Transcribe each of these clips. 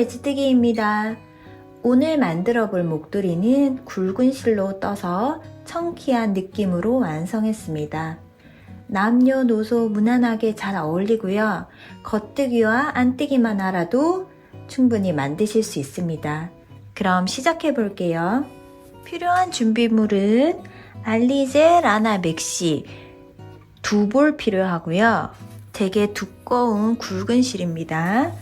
돼지뜨기입니다. 오늘 만들어 볼 목도리는 굵은 실로 떠서 청키한 느낌으로 완성했습니다. 남녀노소 무난하게 잘 어울리고요. 겉뜨기와 안뜨기만 알아도 충분히 만드실 수 있습니다. 그럼 시작해 볼게요. 필요한 준비물은 알리제 라나 맥시 2볼 필요하고요. 되게 두꺼운 굵은 실입니다.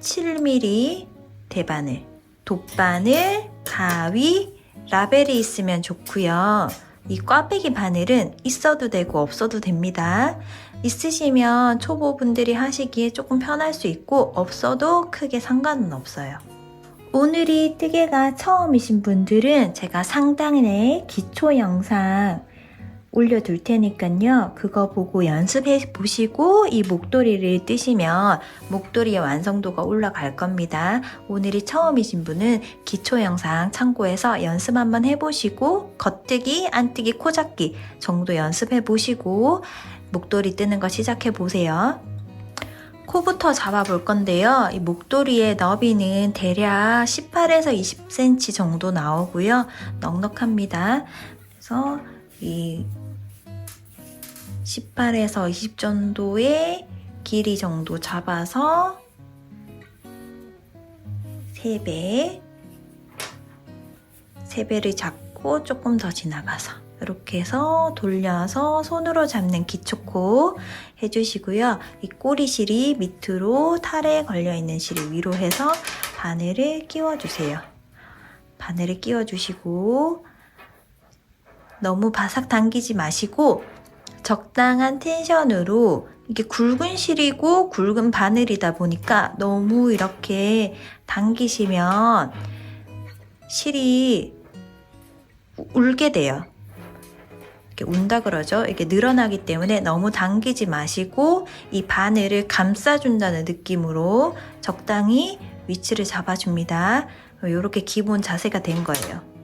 7mm 대바늘, 돗바늘, 가위, 라벨이 있으면 좋고요. 이 꽈배기 바늘은 있어도 되고 없어도 됩니다. 있으시면 초보분들이 하시기에 조금 편할 수 있고 없어도 크게 상관은 없어요. 오늘이 뜨개가 처음이신 분들은 제가 상단에 기초 영상 올려둘 테니까요. 그거 보고 연습해 보시고 이 목도리를 뜨시면 목도리의 완성도가 올라갈 겁니다. 오늘이 처음이신 분은 기초 영상 참고해서 연습 한번 해보시고 겉뜨기, 안뜨기, 코잡기 정도 연습해 보시고 목도리 뜨는 거 시작해 보세요. 코부터 잡아볼 건데요. 이 목도리의 너비는 대략 18에서 20cm 정도 나오고요. 넉넉합니다. 그래서 이 18에서 20 정도의 길이 정도 잡아서 3배를 잡고 조금 더 지나가서 이렇게 해서 돌려서 손으로 잡는 기초코 해주시고요. 이 꼬리실이 밑으로 탈에 걸려있는 실을 위로 해서 바늘을 끼워주세요. 바늘을 끼워주시고 너무 바삭 당기지 마시고 적당한 텐션으로 이게 굵은 실이고 굵은 바늘이다 보니까 너무 이렇게 당기시면 실이 울게 돼요. 이렇게 운다 그러죠. 이게 늘어나기 때문에 너무 당기지 마시고 이 바늘을 감싸준다는 느낌으로 적당히 위치를 잡아줍니다. 이렇게 기본 자세가 된 거예요.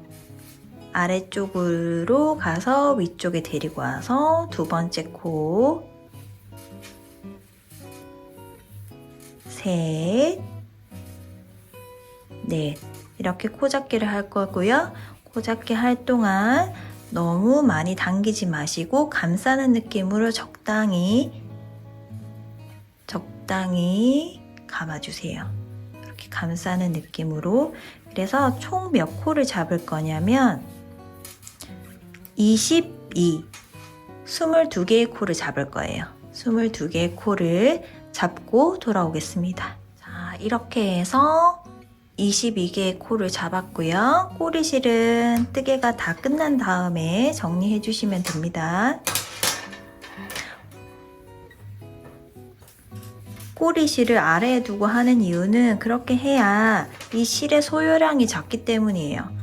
아래쪽으로 가서 위쪽에 데리고 와서 두 번째 코, 셋, 넷. 이렇게 코잡기를 할 거고요. 코잡기 할 동안 너무 많이 당기지 마시고 감싸는 느낌으로 적당히 감아주세요. 이렇게 감싸는 느낌으로. 그래서 총 몇 코를 잡을 거냐면 22개의 코를 잡을 거예요. 22개의 코를 잡고 돌아오겠습니다. 자, 이렇게 해서 22개의 코를 잡았고요. 꼬리실은 뜨개가 다 끝난 다음에 정리해 주시면 됩니다. 꼬리실을 아래에 두고 하는 이유는 그렇게 해야 이 실의 소요량이 작기 때문이에요.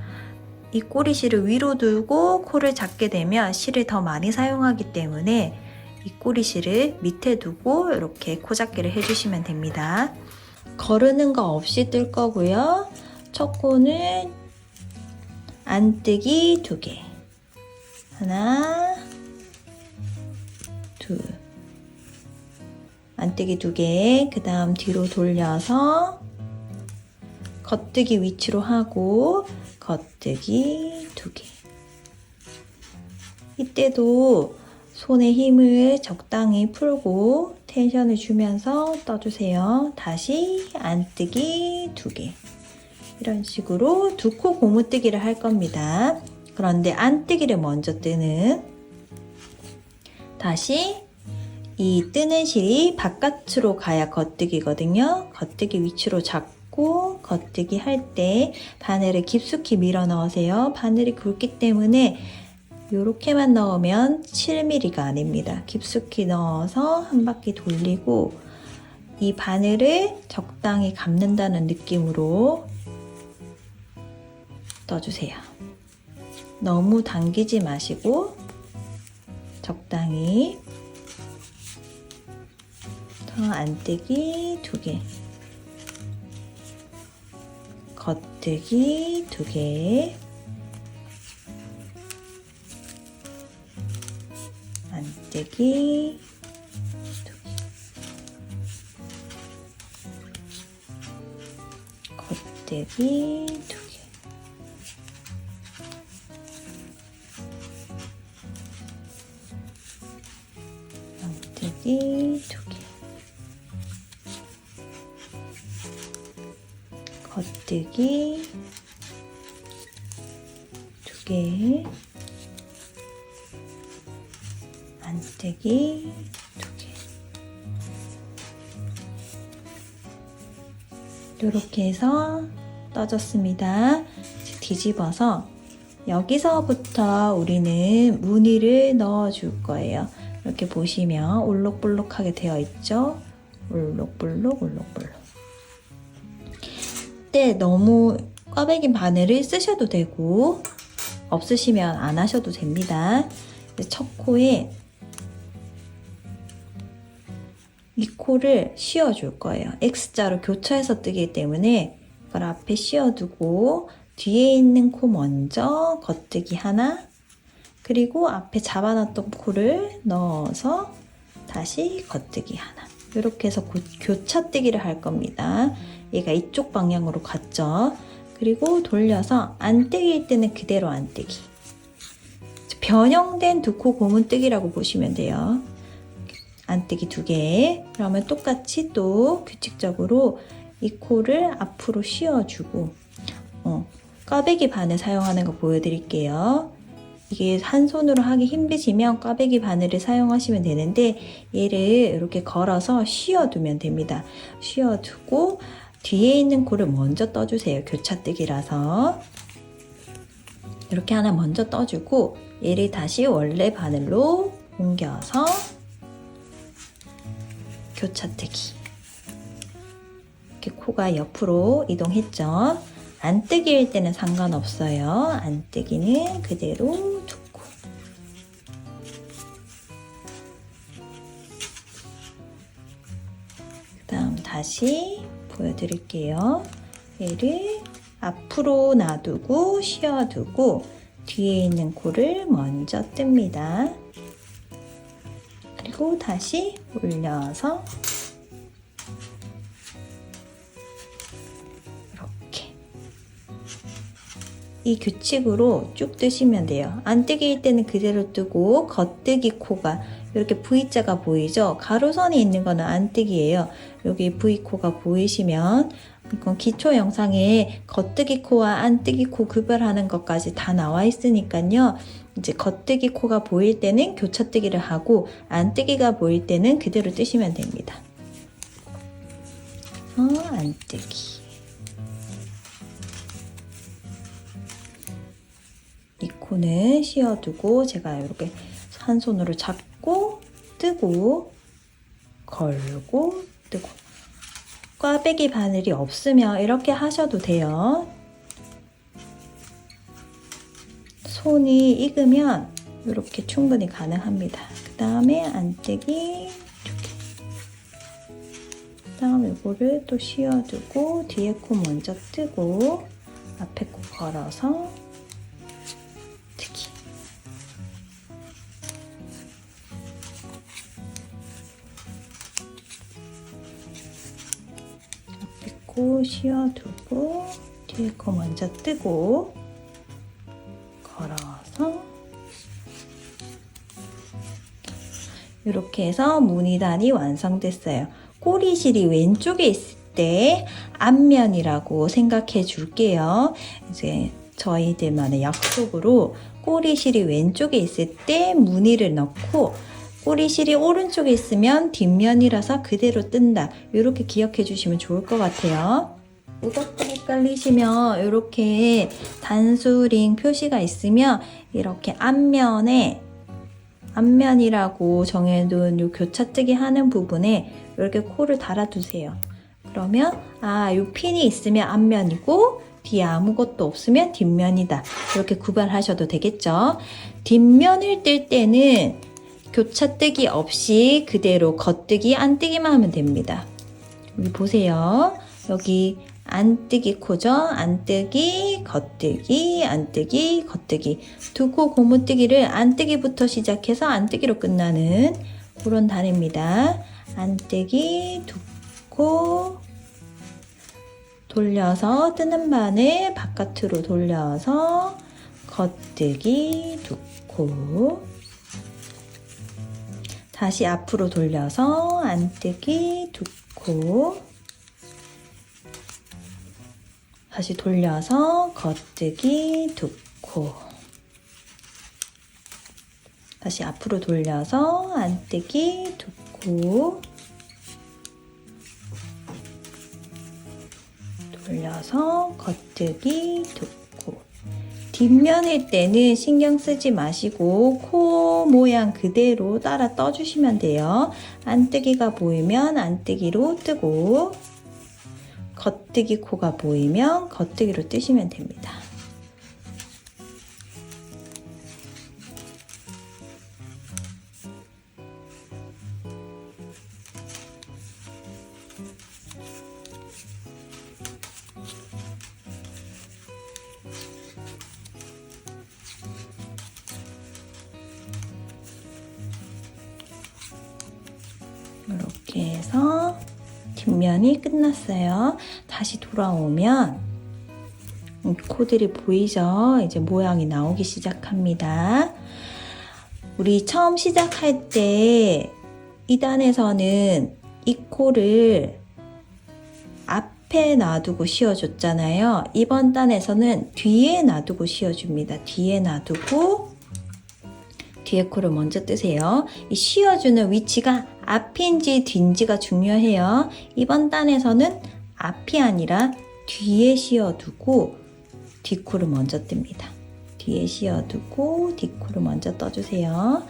이 꼬리실을 위로 두고 코를 잡게 되면 실을 더 많이 사용하기 때문에 이 꼬리실을 밑에 두고 이렇게 코 잡기를 해주시면 됩니다. 거르는 거 없이 뜰 거고요. 첫 코는 안뜨기 2개. 하나, 둘. 안뜨기 2개. 그 다음 뒤로 돌려서 겉뜨기 위치로 하고 겉뜨기 2개. 이때도 손에 힘을 적당히 풀고 텐션을 주면서 떠주세요. 다시 안뜨기 2개. 이런 식으로 2코 고무뜨기를 할 겁니다. 그런데 안뜨기를 먼저 뜨는, 다시 이 뜨는 실이 바깥으로 가야 겉뜨기거든요. 겉뜨기 위치로 잡고 겉뜨기 할 때 바늘을 깊숙이 밀어 넣으세요. 바늘이 굵기 때문에 이렇게만 넣으면 7mm가 아닙니다. 깊숙이 넣어서 한 바퀴 돌리고 이 바늘을 적당히 감는다는 느낌으로 떠주세요. 너무 당기지 마시고 적당히. 안뜨기 2개, 겉뜨기 2개, 안뜨기 2개, 안뜨기 2개. 안뜨기 2개. 겉뜨기 2개. 안뜨기 2개. 이렇게 해서 떠졌습니다. 뒤집어서 여기서부터 우리는 무늬를 넣어 줄 거예요. 이렇게 보시면 올록볼록하게 되어 있죠? 올록볼록 올록볼록. 이때 너무 꽈배기 바늘을 쓰셔도 되고 없으시면 안 하셔도 됩니다. 첫 코에 이 코를 씌워줄 거예요. X자로 교차해서 뜨기 때문에 이걸 앞에 씌워두고 뒤에 있는 코 먼저 겉뜨기 하나, 그리고 앞에 잡아놨던 코를 넣어서 다시 겉뜨기 하나. 이렇게 해서 교차뜨기를 할 겁니다. 얘가 이쪽 방향으로 갔죠. 그리고 돌려서 안뜨기일 때는 그대로 안뜨기. 변형된 두 코 고문뜨기라고 보시면 돼요. 안뜨기 2개. 그러면 똑같이 또 규칙적으로 이 코를 앞으로 씌워주고 꽈배기 바늘 사용하는 거 보여드릴게요. 이게 한 손으로 하기 힘드시면 꽈배기 바늘을 사용하시면 되는데 얘를 이렇게 걸어서 씌워두면 됩니다. 씌워두고 뒤에 있는 코를 먼저 떠주세요. 교차뜨기라서 이렇게 하나 먼저 떠주고 얘를 다시 원래 바늘로 옮겨서 교차뜨기. 이렇게 코가 옆으로 이동했죠. 안뜨기일 때는 상관없어요. 안뜨기는 그대로 두고. 그 다음 다시 보여드릴게요. 얘를 앞으로 놔두고 씌워두고 뒤에 있는 코를 먼저 뜹니다. 그리고 다시 올려서 이렇게 이 규칙으로 쭉 뜨시면 돼요. 안뜨기일 때는 그대로 뜨고 겉뜨기 코가 이렇게 V자가 보이죠? 가로선이 있는 거는 안뜨기예요. 여기 V코가 보이시면 이건 기초 영상에 겉뜨기 코와 안뜨기 코 구별하는 것까지 다 나와 있으니까요. 이제 겉뜨기 코가 보일 때는 교차뜨기를 하고 안뜨기가 보일 때는 그대로 뜨시면 됩니다. 안뜨기. 이 코는 씌워두고 제가 이렇게 한 손으로 잡고 뜨고 걸고 뜨고. 꽈배기 바늘이 없으면 이렇게 하셔도 돼요. 손이 익으면 이렇게 충분히 가능합니다. 그 다음에 안뜨기 2개. 그 다음 이거를 또 씌워두고 뒤에 코 먼저 뜨고 앞에 코 걸어서 뜨기. 앞에 코 씌워두고 뒤에 코 먼저 뜨고 걸어서 이렇게 해서 무늬단이 완성됐어요. 꼬리실이 왼쪽에 있을 때 앞면이라고 생각해 줄게요. 이제 저희들만의 약속으로 꼬리실이 왼쪽에 있을 때 무늬를 넣고 꼬리실이 오른쪽에 있으면 뒷면이라서 그대로 뜬다. 이렇게 기억해 주시면 좋을 것 같아요. 이것도 헷갈리시면 이렇게 단수링 표시가 있으면 이렇게 앞면이라고 정해둔 요 교차뜨기 하는 부분에 이렇게 코를 달아두세요. 그러면 이 핀이 있으면 앞면이고 뒤에 아무것도 없으면 뒷면이다. 이렇게 구별하셔도 되겠죠. 뒷면을 뜰 때는 교차뜨기 없이 그대로 겉뜨기, 안뜨기만 하면 됩니다. 여기 보세요. 여기 안뜨기 코죠. 안뜨기, 겉뜨기, 안뜨기, 겉뜨기. 두 코 고무뜨기를 안뜨기부터 시작해서 안뜨기로 끝나는 그런 단입니다. 안뜨기, 두 코, 돌려서 뜨는 바늘 바깥으로 돌려서 겉뜨기 2코, 다시 앞으로 돌려서 안뜨기 2코, 다시 돌려서 겉뜨기 2코, 다시 앞으로 돌려서 안뜨기 2코, 돌려서 겉뜨기 2코. 뒷면일 때는 신경 쓰지 마시고 코 모양 그대로 따라 떠주시면 돼요. 안뜨기가 보이면 안뜨기로 뜨고, 겉뜨기 코가 보이면 겉뜨기로 뜨시면 됩니다. 이렇게 해서 뒷면이 끝났어요. 다시 돌아오면 코들이 보이죠? 이제 모양이 나오기 시작합니다. 우리 처음 시작할 때 2단에서는 이 코를 앞에 놔두고 씌워줬잖아요. 이번 단에서는 뒤에 놔두고 씌워줍니다. 뒤에 놔두고 뒤에 코를 먼저 뜨세요. 이 씌워주는 위치가 앞인지 뒤인지가 중요해요. 이번 단에서는 앞이 아니라 뒤에 씌워두고 뒷코를 먼저 뜹니다. 뒤에 씌워두고 뒷코를 먼저 떠주세요.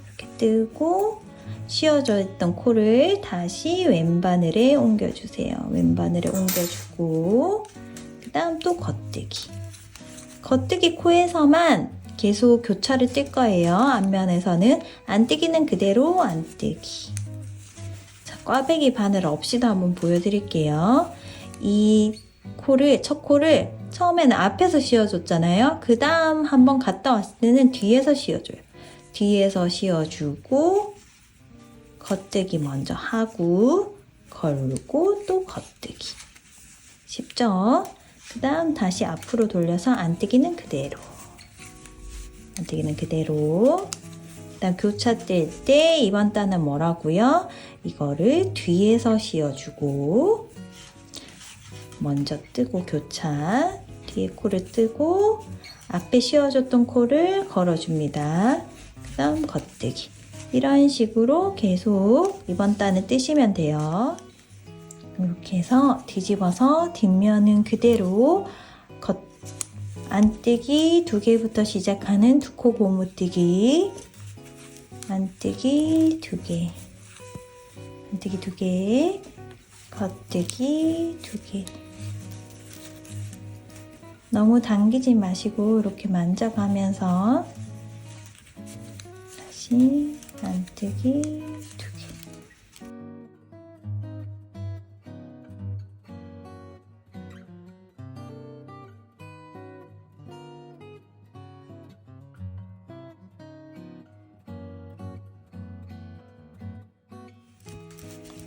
이렇게 뜨고 씌워져 있던 코를 다시 왼바늘에 옮겨주세요. 왼바늘에 옮겨주고 그 다음 또 겉뜨기. 겉뜨기 코에서만 계속 교차를 뜰 거예요. 앞면에서는 안뜨기는 그대로 안뜨기. 자, 꽈배기 바늘 없이도 한번 보여드릴게요. 이 코를, 첫 코를 처음에는 앞에서 씌워줬잖아요. 그 다음 한번 갔다 왔을 때는 뒤에서 씌워줘요. 뒤에서 씌워주고 겉뜨기 먼저 하고 걸고 또 겉뜨기. 쉽죠? 그 다음 다시 앞으로 돌려서 안뜨기는 그대로. 안뜨기는 그대로. 일단 교차 뜰 때 이번 단은 뭐라고요? 이거를 뒤에서 씌워주고 먼저 뜨고 교차, 뒤에 코를 뜨고 앞에 씌워줬던 코를 걸어줍니다. 그 다음 겉뜨기. 이런 식으로 계속 이번 단을 뜨시면 돼요. 이렇게 해서 뒤집어서 뒷면은 그대로 안뜨기 2개부터 시작하는 2코 고무뜨기, 안뜨기 2개, 안뜨기 2개, 겉뜨기 2개. 너무 당기지 마시고 이렇게 만져가면서 다시 안뜨기 2개.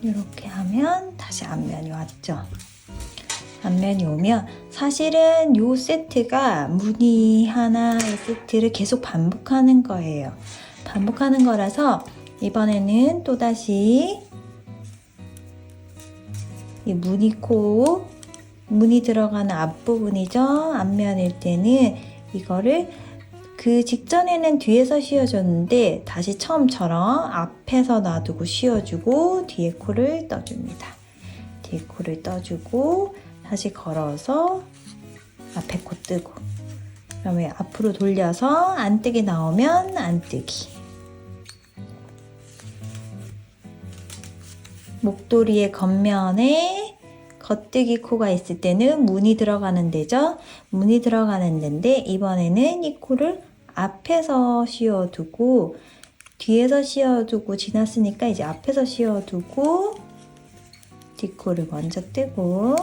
이렇게 하면 다시 앞면이 왔죠. 앞면이 오면 사실은 이 세트가 무늬 하나의 세트를 계속 반복하는 거예요. 반복하는 거라서 이번에는 또다시 이 무늬코, 무늬 들어가는 앞부분이죠. 앞면일 때는 이거를 그 직전에는 뒤에서 씌워줬는데 다시 처음처럼 앞에서 놔두고 씌워주고 뒤에 코를 떠줍니다. 뒤에 코를 떠주고 다시 걸어서 앞에 코 뜨고 그 다음에 앞으로 돌려서 안뜨기 나오면 안뜨기. 목도리의 겉면에 겉뜨기 코가 있을 때는 무늬 들어가는 데죠. 무늬 들어가는 데인데 이번에는 이 코를 앞에서 씌워두고 뒤에서 씌워두고 지났으니까 이제 앞에서 씌워두고 뒷코를 먼저 뜨고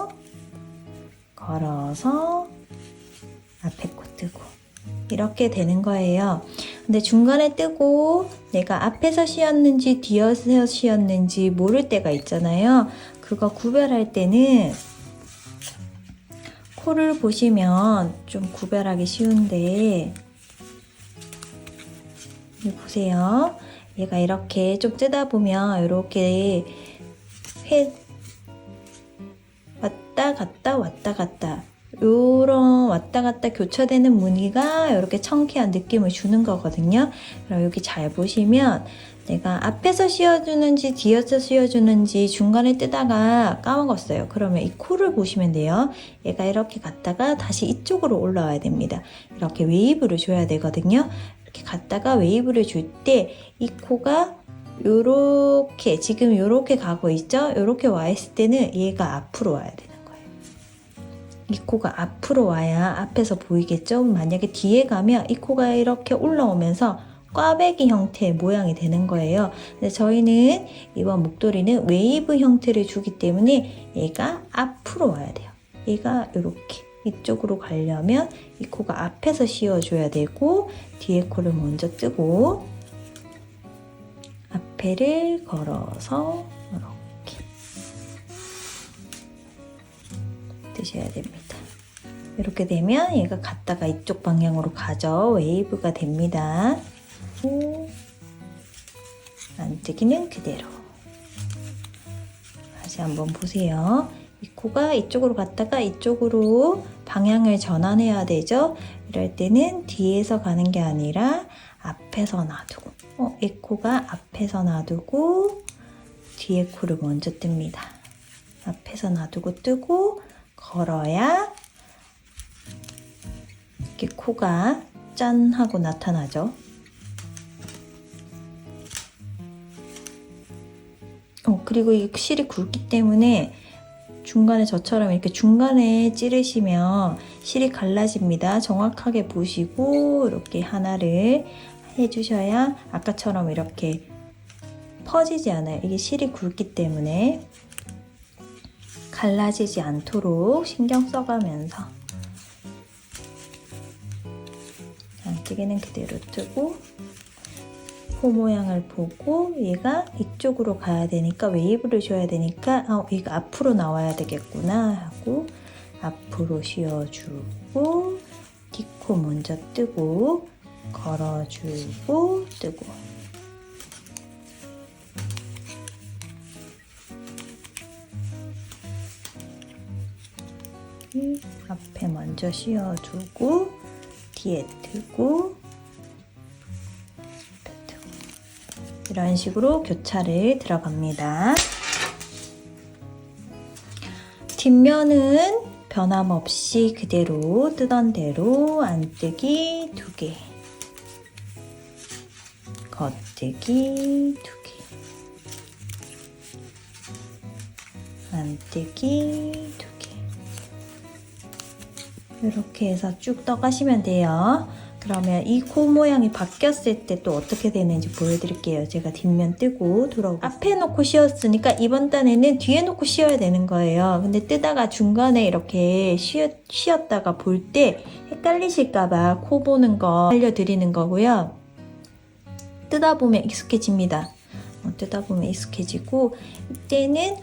걸어서 앞에 코 뜨고 이렇게 되는 거예요. 근데 중간에 뜨고 내가 앞에서 씌웠는지 뒤에서 씌웠는지 모를 때가 있잖아요. 그거 구별할 때는 코를 보시면 좀 구별하기 쉬운데 여기 보세요. 얘가 이렇게 좀 뜨다 보면 이렇게 왔다 갔다 왔다 갔다 요런 왔다 갔다 교차되는 무늬가 이렇게 청키한 느낌을 주는 거거든요. 그럼 여기 잘 보시면 내가 앞에서 씌워주는지 뒤에서 씌워주는지 중간에 뜨다가 까먹었어요. 그러면 이 코를 보시면 돼요. 얘가 이렇게 갔다가 다시 이쪽으로 올라와야 됩니다. 이렇게 웨이브를 줘야 되거든요. 이렇게 갔다가 웨이브를 줄 때 이 코가 요렇게 지금 요렇게 가고 있죠? 요렇게 와 있을 때는 얘가 앞으로 와야 되는 거예요. 이 코가 앞으로 와야 앞에서 보이겠죠? 만약에 뒤에 가면 이 코가 이렇게 올라오면서 꽈배기 형태의 모양이 되는 거예요. 근데 저희는 이번 목도리는 웨이브 형태를 주기 때문에 얘가 앞으로 와야 돼요. 얘가 이렇게 이쪽으로 가려면 이 코가 앞에서 씌워줘야 되고 뒤에 코를 먼저 뜨고 앞에를 걸어서 이렇게 뜨셔야 됩니다. 이렇게 되면 얘가 갔다가 이쪽 방향으로 가죠. 웨이브가 됩니다. 안뜨기는 그대로. 다시 한번 보세요. 이 코가 이쪽으로 갔다가 이쪽으로 방향을 전환해야 되죠. 이럴 때는 뒤에서 가는 게 아니라 앞에서 놔두고 이 코가 앞에서 놔두고 뒤에 코를 먼저 뜹니다. 앞에서 놔두고 뜨고 걸어야 이렇게 코가 짠 하고 나타나죠. 그리고 이 실이 굵기 때문에 중간에 저처럼 이렇게 중간에 찌르시면 실이 갈라집니다. 정확하게 보시고 이렇게 하나를 해주셔야 아까처럼 이렇게 퍼지지 않아요. 이게 실이 굵기 때문에 갈라지지 않도록 신경 써가면서 안뜨기는 그대로 뜨고 코 모양을 보고 얘가 이쪽으로 가야 되니까 웨이브를 줘야 되니까 얘가 앞으로 나와야 되겠구나 하고 앞으로 씌워주고 뒷코 먼저 뜨고 걸어주고 뜨고 앞에 먼저 씌워주고 뒤에 뜨고 이런 식으로 교차를 들어갑니다. 뒷면은 변함없이 그대로 뜨던 대로 안뜨기 2개, 겉뜨기 2개, 안뜨기 2개 이렇게 해서 쭉 떠가시면 돼요. 그러면 이 코 모양이 바뀌었을 때 또 어떻게 되는지 보여드릴게요. 제가 뒷면 뜨고 돌아오고 앞에 놓고 씌웠으니까 이번 단에는 뒤에 놓고 씌워야 되는 거예요. 근데 뜨다가 중간에 이렇게 씌었다가 볼 때 헷갈리실까봐 코 보는 거 알려드리는 거고요. 뜨다 보면 익숙해집니다. 뜨다 보면 익숙해지고 이때는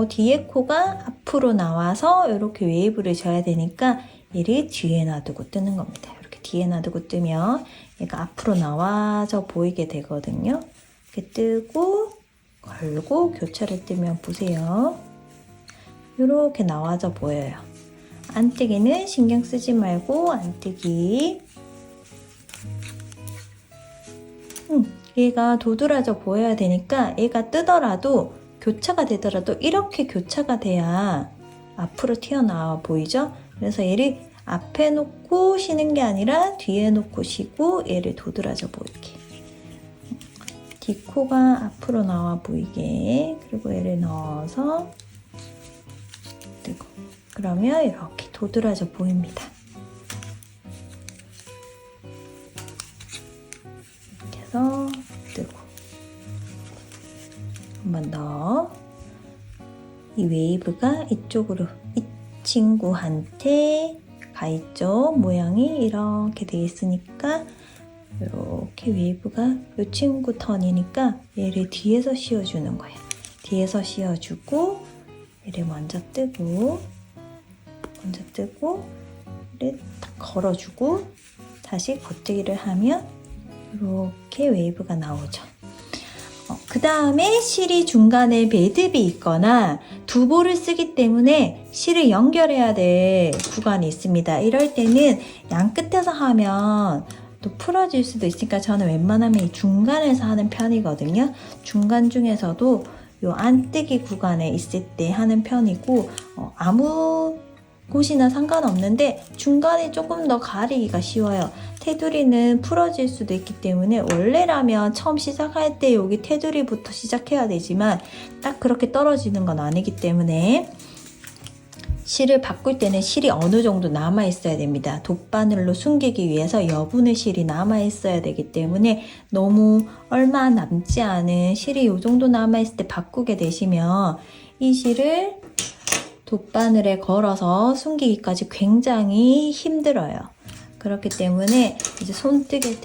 뒤에 코가 앞으로 나와서 이렇게 웨이브를 줘야 되니까 얘를 뒤에 놔두고 뜨는 겁니다. 뒤에 놔두고 뜨면 얘가 앞으로 나와져 보이게 되거든요. 이렇게 뜨고 걸고 교차를 뜨면 보세요. 이렇게 나와져 보여요. 안뜨기는 신경 쓰지 말고 안뜨기. 얘가 도드라져 보여야 되니까 얘가 뜨더라도 교차가 되더라도 이렇게 교차가 돼야 앞으로 튀어나와 보이죠? 그래서 얘를 앞에 놓고 쉬는 게 아니라 뒤에 놓고 쉬고 얘를 도드라져 보이게 뒷코가 앞으로 나와 보이게 그리고 얘를 넣어서 뜨고 그러면 이렇게 도드라져 보입니다. 이렇게 해서 뜨고 한 번 더 이 웨이브가 이쪽으로 이 친구한테 가있죠. 모양이 이렇게 돼 있으니까 이렇게 웨이브가 이 친구 턴이니까 얘를 뒤에서 씌워주는 거예요. 뒤에서 씌워주고 얘를 먼저 뜨고 먼저 뜨고 딱 걸어주고 다시 겉뜨기를 하면 이렇게 웨이브가 나오죠. 그 다음에 실이 중간에 매듭이 있거나 두보를 쓰기 때문에 실을 연결해야 될 구간이 있습니다. 이럴 때는 양 끝에서 하면 또 풀어질 수도 있으니까 저는 웬만하면 이 중간에서 하는 편이거든요. 중간 중에서도 요 안뜨기 구간에 있을 때 하는 편이고 아무 곳이나 상관없는데 중간이 조금 더 가리기가 쉬워요. 테두리는 풀어질 수도 있기 때문에 원래라면 처음 시작할 때 여기 테두리부터 시작해야 되지만 딱 그렇게 떨어지는 건 아니기 때문에 실을 바꿀 때는 실이 어느 정도 남아 있어야 됩니다. 돗바늘로 숨기기 위해서 여분의 실이 남아 있어야 되기 때문에 너무 얼마 남지 않은 실이 이 정도 남아 있을 때 바꾸게 되시면 이 실을 돗바늘에 걸어서 숨기기까지 굉장히 힘들어요. 그렇기 때문에 이제 손뜨개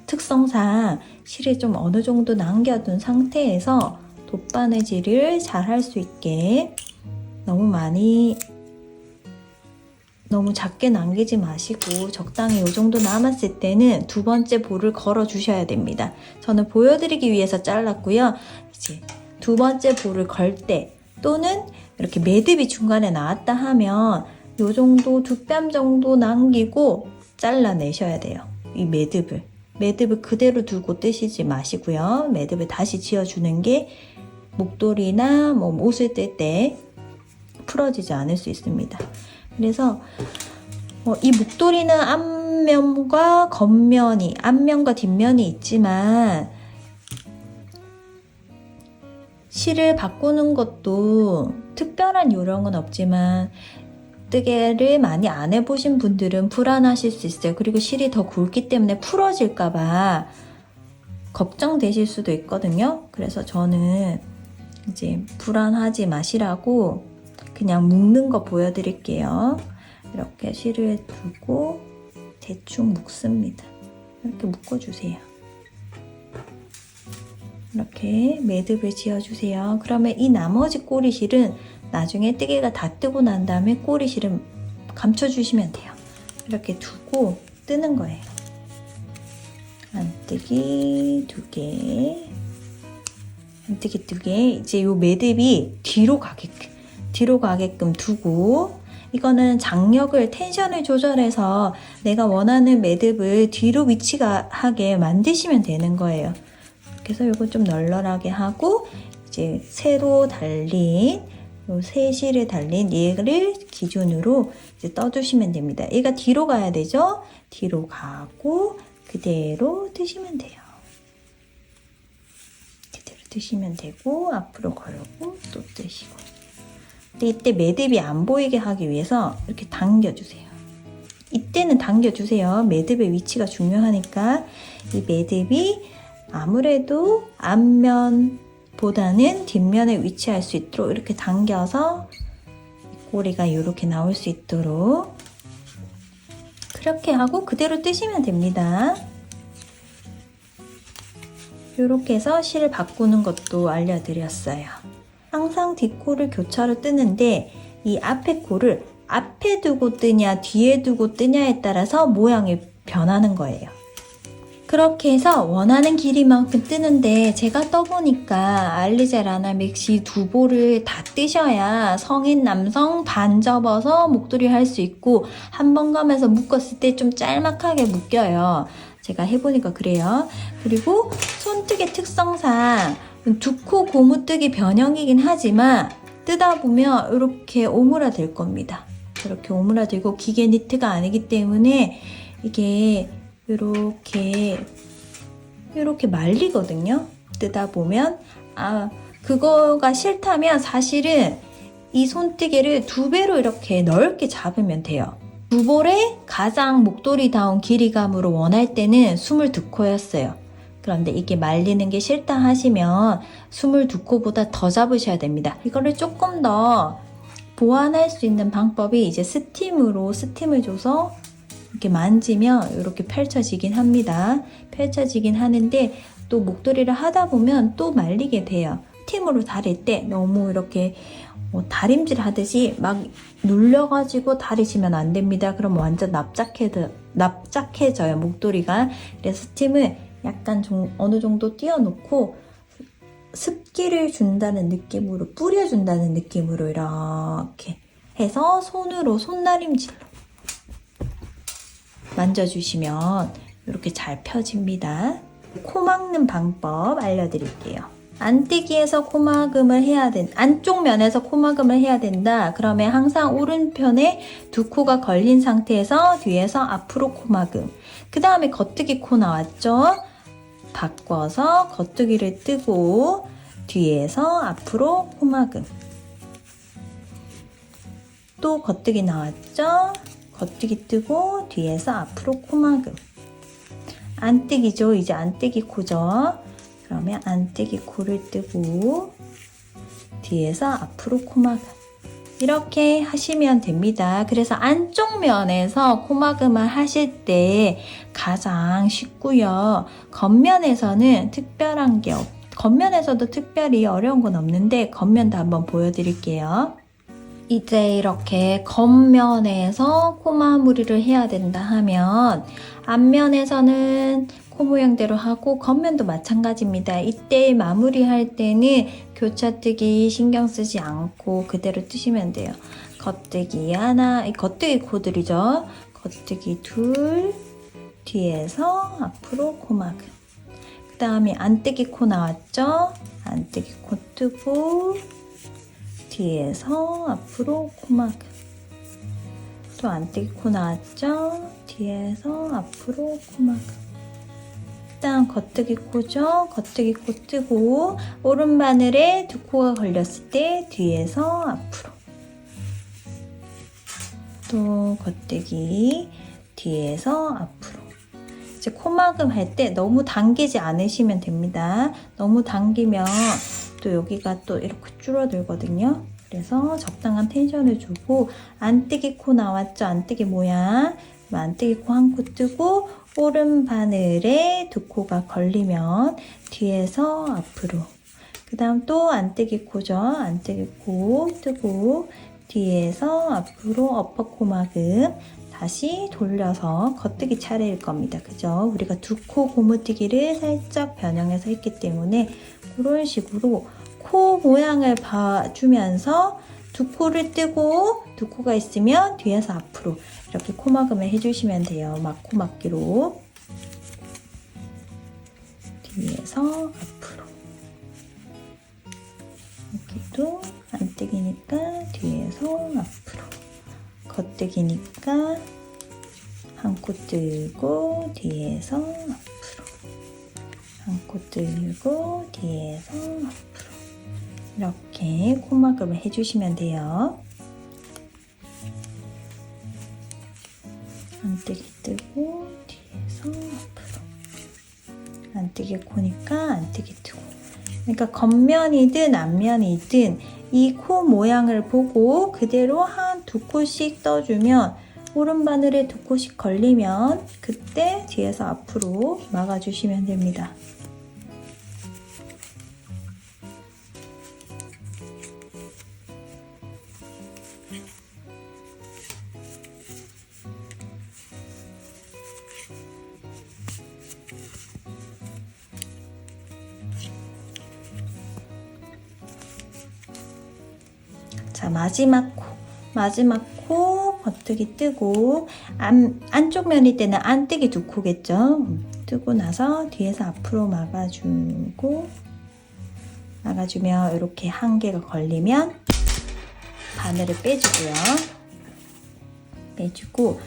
특성상 실을 좀 어느 정도 남겨둔 상태에서 돗바느질을 잘 할 수 있게 너무 작게 남기지 마시고 적당히 이 정도 남았을 때는 두 번째 볼을 걸어 주셔야 됩니다. 저는 보여드리기 위해서 잘랐고요. 이제 두 번째 볼을 걸 때 또는 이렇게 매듭이 중간에 나왔다 하면 이 정도 두 뼘 정도 남기고 잘라내셔야 돼요. 이 매듭을 그대로 두고 뜨시지 마시고요. 매듭을 다시 지어주는 게 목도리나 옷을 뜰 때 풀어지지 않을 수 있습니다. 그래서 이 목도리는 앞면과 겉면이, 앞면과 뒷면이 있지만 실을 바꾸는 것도 특별한 요령은 없지만 뜨개를 많이 안 해보신 분들은 불안하실 수 있어요. 그리고 실이 더 굵기 때문에 풀어질까봐 걱정되실 수도 있거든요. 그래서 저는 이제 불안하지 마시라고 그냥 묶는 거 보여드릴게요. 이렇게 실을 두고 대충 묶습니다. 이렇게 묶어주세요. 이렇게 매듭을 지어주세요. 그러면 이 나머지 꼬리실은 나중에 뜨개가 다 뜨고 난 다음에 꼬리실은 감춰주시면 돼요. 이렇게 두고 뜨는 거예요. 안뜨기 2개, 안뜨기 2개. 이제 요 매듭이 뒤로 가게끔 두고, 이거는 장력을, 텐션을 조절해서 내가 원하는 매듭을 뒤로 위치하게 만드시면 되는 거예요. 그래서 이거 좀 널널하게 하고, 이제 새로 달린 요 세 실에 달린 얘를 기준으로 이제 떠주시면 됩니다. 얘가 뒤로 가야 되죠? 뒤로 가고 그대로 뜨시면 돼요. 그대로 뜨시면 되고 앞으로 걸고 또 뜨시고. 근데 이때 매듭이 안 보이게 하기 위해서 이렇게 당겨주세요. 이때는 당겨주세요. 매듭의 위치가 중요하니까 이 매듭이 아무래도 앞면보다는 뒷면에 위치할 수 있도록 이렇게 당겨서 꼬리가 이렇게 나올 수 있도록 그렇게 하고 그대로 뜨시면 됩니다. 이렇게 해서 실 바꾸는 것도 알려드렸어요. 항상 뒷코를 교차로 뜨는데 이 앞에 코를 앞에 두고 뜨냐 뒤에 두고 뜨냐에 따라서 모양이 변하는 거예요. 그렇게 해서 원하는 길이만큼 뜨는데 제가 떠보니까 알리제라나 맥시 두 볼을 다 뜨셔야 성인 남성 반 접어서 목도리 할 수 있고 한 번 감아서 묶었을 때 좀 짤막하게 묶여요. 제가 해보니까 그래요. 그리고 손뜨개 특성상 두 코 고무뜨기 변형이긴 하지만 뜨다 보면 이렇게 오므라들 겁니다. 이렇게 오므라들고 기계 니트가 아니기 때문에 이게 이렇게 말리거든요. 뜨다 보면 그거가 싫다면 사실은 이 손뜨개를 2배로 이렇게 넓게 잡으면 돼요. 두 볼에 가장 목도리다운 길이감으로 원할 때는 22코였어요. 그런데 이게 말리는 게 싫다 하시면 22코보다 더 잡으셔야 됩니다. 이거를 조금 더 보완할 수 있는 방법이 이제 스팀을 줘서 이렇게 만지면 이렇게 펼쳐지긴 합니다. 펼쳐지긴 하는데 또 목도리를 하다 보면 또 말리게 돼요. 스팀으로 다릴 때 너무 이렇게 뭐 다림질 하듯이 막 눌려가지고 다리시면 안 됩니다. 그럼 완전 납작해져요, 목도리가. 그래서 스팀을 약간 어느 정도 띄워놓고 습기를 준다는 느낌으로, 뿌려준다는 느낌으로 이렇게 해서 손다림질로 만져주시면 이렇게 잘 펴집니다. 코 막는 방법 알려드릴게요. 안뜨기에서 코막음을 해야 안쪽 면에서 코막음을 해야 된다. 그러면 항상 오른편에 두 코가 걸린 상태에서 뒤에서 앞으로 코막음. 그 다음에 겉뜨기 코 나왔죠? 바꿔서 겉뜨기를 뜨고 뒤에서 앞으로 코막음. 또 겉뜨기 나왔죠? 겉뜨기 뜨고 뒤에서 앞으로 코막음. 안뜨기죠. 이제 안뜨기 코죠. 그러면 안뜨기 코를 뜨고 뒤에서 앞으로 코막음. 이렇게 하시면 됩니다. 그래서 안쪽 면에서 코막음을 하실 때 가장 쉽고요. 겉면에서는 특별한 게 겉면에서도 특별히 어려운 건 없는데 겉면도 한번 보여드릴게요. 이제 이렇게 겉면에서 코 마무리를 해야 된다 하면 앞면에서는 코 모양대로 하고 겉면도 마찬가지입니다. 이때 마무리할 때는 교차뜨기 신경 쓰지 않고 그대로 뜨시면 돼요. 겉뜨기 하나, 겉뜨기 코들이죠. 겉뜨기 둘, 뒤에서 앞으로 코막음. 그 다음에 안뜨기 코 나왔죠? 안뜨기 코 뜨고 뒤에서 앞으로 코막음. 또 안뜨기 코 나왔죠? 뒤에서 앞으로 코막음. 일단 겉뜨기 코죠? 겉뜨기 코 뜨고 오른바늘에 두 코가 걸렸을 때 뒤에서 앞으로. 또 겉뜨기 뒤에서 앞으로. 이제 코막음 할 때 너무 당기지 않으시면 됩니다. 너무 당기면 또 여기가 또 이렇게 줄어들거든요. 그래서 적당한 텐션을 주고 안뜨기 코 나왔죠? 안뜨기 모양. 안뜨기 코 한 코 뜨고 오른 바늘에 두 코가 걸리면 뒤에서 앞으로. 그 다음 또 안뜨기 코죠? 안뜨기 코 뜨고 뒤에서 앞으로 어퍼 코막음. 다시 돌려서 겉뜨기 차례일 겁니다. 그죠? 우리가 두 코 고무뜨기를 살짝 변형해서 했기 때문에 그런 식으로 코 모양을 봐주면서 두 코를 뜨고 두 코가 있으면 뒤에서 앞으로 이렇게 코막음을 해주시면 돼요. 코막기로 뒤에서 앞으로. 여기도 안뜨기니까 뒤에서 앞으로. 겉뜨기니까 한 코 뜨고 뒤에서 앞으로. 한 코 뜨고 뒤에서 앞으로. 이렇게 코막음을 해주시면 돼요. 안뜨기 뜨고 뒤에서 앞으로. 안뜨기 코니까 안뜨기 뜨고. 그러니까 겉면이든 앞면이든 이 코 모양을 보고 그대로 한 두 코씩 떠주면 오른바늘에 두 코씩 걸리면 그때 뒤에서 앞으로 막아주시면 됩니다. 자, 마지막 코 겉뜨기 뜨고 안쪽 면일 때는 안뜨기 두 코겠죠. 뜨고 나서 뒤에서 앞으로 막아주면 이렇게 한 개가 걸리면 바늘을 빼주고요. 빼주고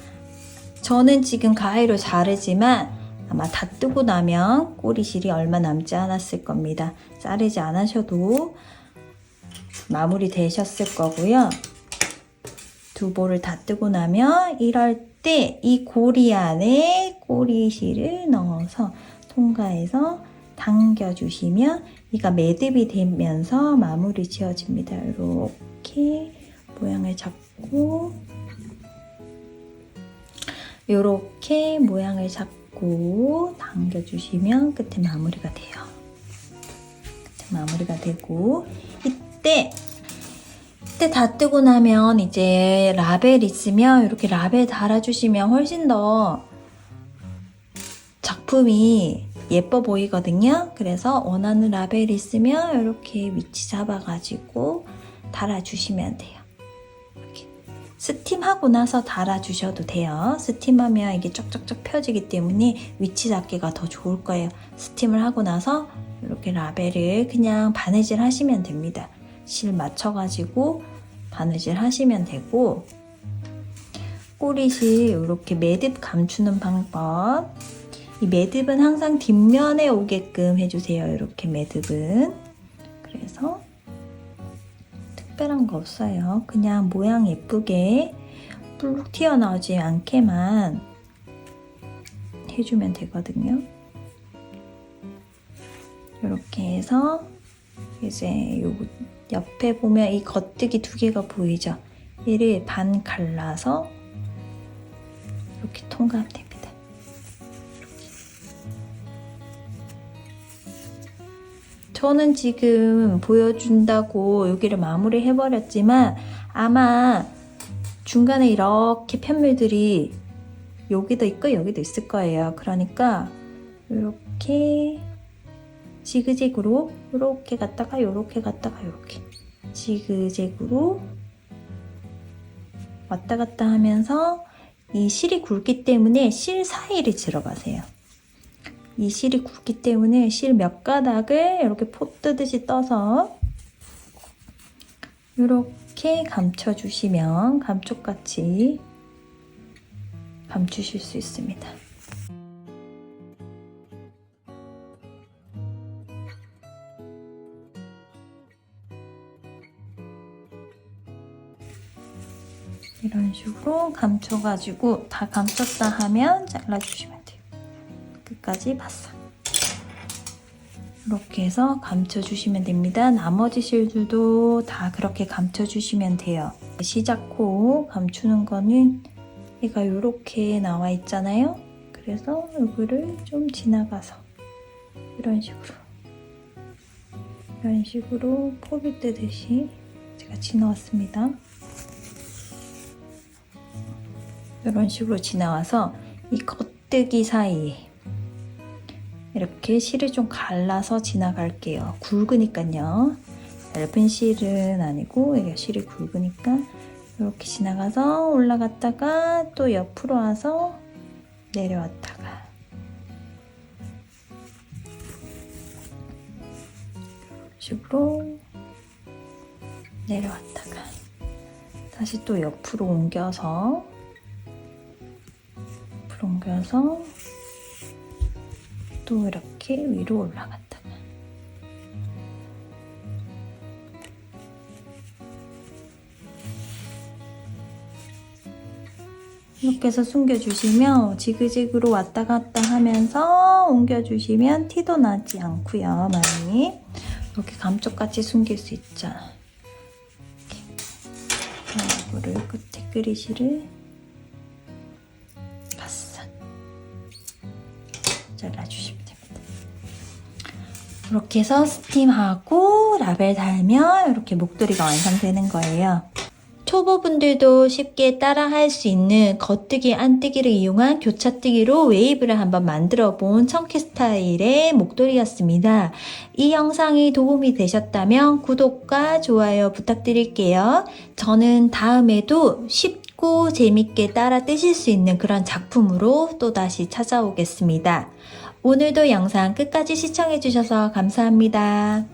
저는 지금 가위로 자르지만 아마 다 뜨고 나면 꼬리실이 얼마 남지 않았을 겁니다. 자르지 않으셔도 마무리 되셨을 거고요. 두 볼을 다 뜨고 나면 이럴 때 이 고리 안에 꼬리실을 넣어서 통과해서 당겨주시면 이가 매듭이 되면서 마무리 지어집니다. 이렇게 모양을 잡고 이렇게 모양을 잡고 당겨주시면 끝에 마무리가 돼요. 끝에 마무리가 되고 이때 싯대 다 뜨고 나면 이제 라벨 있으면 이렇게 라벨 달아주시면 훨씬 더 작품이 예뻐 보이거든요. 그래서 원하는 라벨 있으면 이렇게 위치 잡아가지고 달아주시면 돼요. 이렇게 스팀하고 나서 달아주셔도 돼요. 스팀하면 이게 쩍쩍쩍 펴지기 때문에 위치 잡기가 더 좋을 거예요. 스팀을 하고 나서 이렇게 라벨을 그냥 바느질 하시면 됩니다. 실 맞춰가지고 바느질 하시면 되고, 꼬리실 이렇게 매듭 감추는 방법. 이 매듭은 항상 뒷면에 오게끔 해주세요. 이렇게 매듭은. 그래서 특별한 거 없어요. 그냥 모양 예쁘게 뿔룩 튀어나오지 않게만 해주면 되거든요. 이렇게 해서 이제 요 옆에 보면 이 겉뜨기 두 개가 보이죠? 얘를 반 갈라서 이렇게 통과하면 됩니다. 저는 지금 보여준다고 여기를 마무리 해버렸지만 아마 중간에 이렇게 편물들이 여기도 있고 여기도 있을 거예요. 그러니까 이렇게 지그재그로 이렇게 갔다가 이렇게 갔다가 이렇게 지그재그로 왔다 갔다 하면서 이 실이 굵기 때문에 실 사이를 들어가세요. 이 실이 굵기 때문에 실 몇 가닥을 이렇게 포 뜨듯이 떠서 이렇게 감춰주시면 감쪽같이 감추실 수 있습니다. 이런 식으로 감춰가지고 다 감췄다 하면 잘라주시면 돼요. 끝까지 바싹. 이렇게 해서 감춰주시면 됩니다. 나머지 실들도 다 그렇게 감춰주시면 돼요. 시작코 감추는 거는 얘가 이렇게 나와 있잖아요. 그래서 이거를 좀 지나가서 이런 식으로 포를 뜨듯이 제가 지나왔습니다. 이런 식으로 지나와서 이 겉뜨기 사이에 이렇게 실을 좀 갈라서 지나갈게요. 굵으니까요. 얇은 실은 아니고 이게 실이 굵으니까 이렇게 지나가서 올라갔다가 또 옆으로 와서 내려왔다가 이런 식으로 내려왔다가 다시 또 옆으로 옮겨서 또 이렇게 위로 올라갔다가 이렇게 해서 숨겨주시면 지그재그로 왔다 갔다 하면서 옮겨주시면 티도 나지 않고요. 많이 이렇게 감쪽같이 숨길 수 있죠. 이렇게 이거를 끝에 끄리실을 바싹 잘라주시면 됩니다. 이렇게 해서 스팀하고 라벨 달면 이렇게 목도리가 완성되는 거예요. 초보분들도 쉽게 따라 할 수 있는 겉뜨기, 안뜨기를 이용한 교차뜨기로 웨이브를 한번 만들어 본 청키 스타일의 목도리였습니다. 이 영상이 도움이 되셨다면 구독과 좋아요 부탁드릴게요. 저는 다음에도 쉽고 재밌게 따라 뜨실 수 있는 그런 작품으로 또다시 찾아오겠습니다. 오늘도 영상 끝까지 시청해주셔서 감사합니다.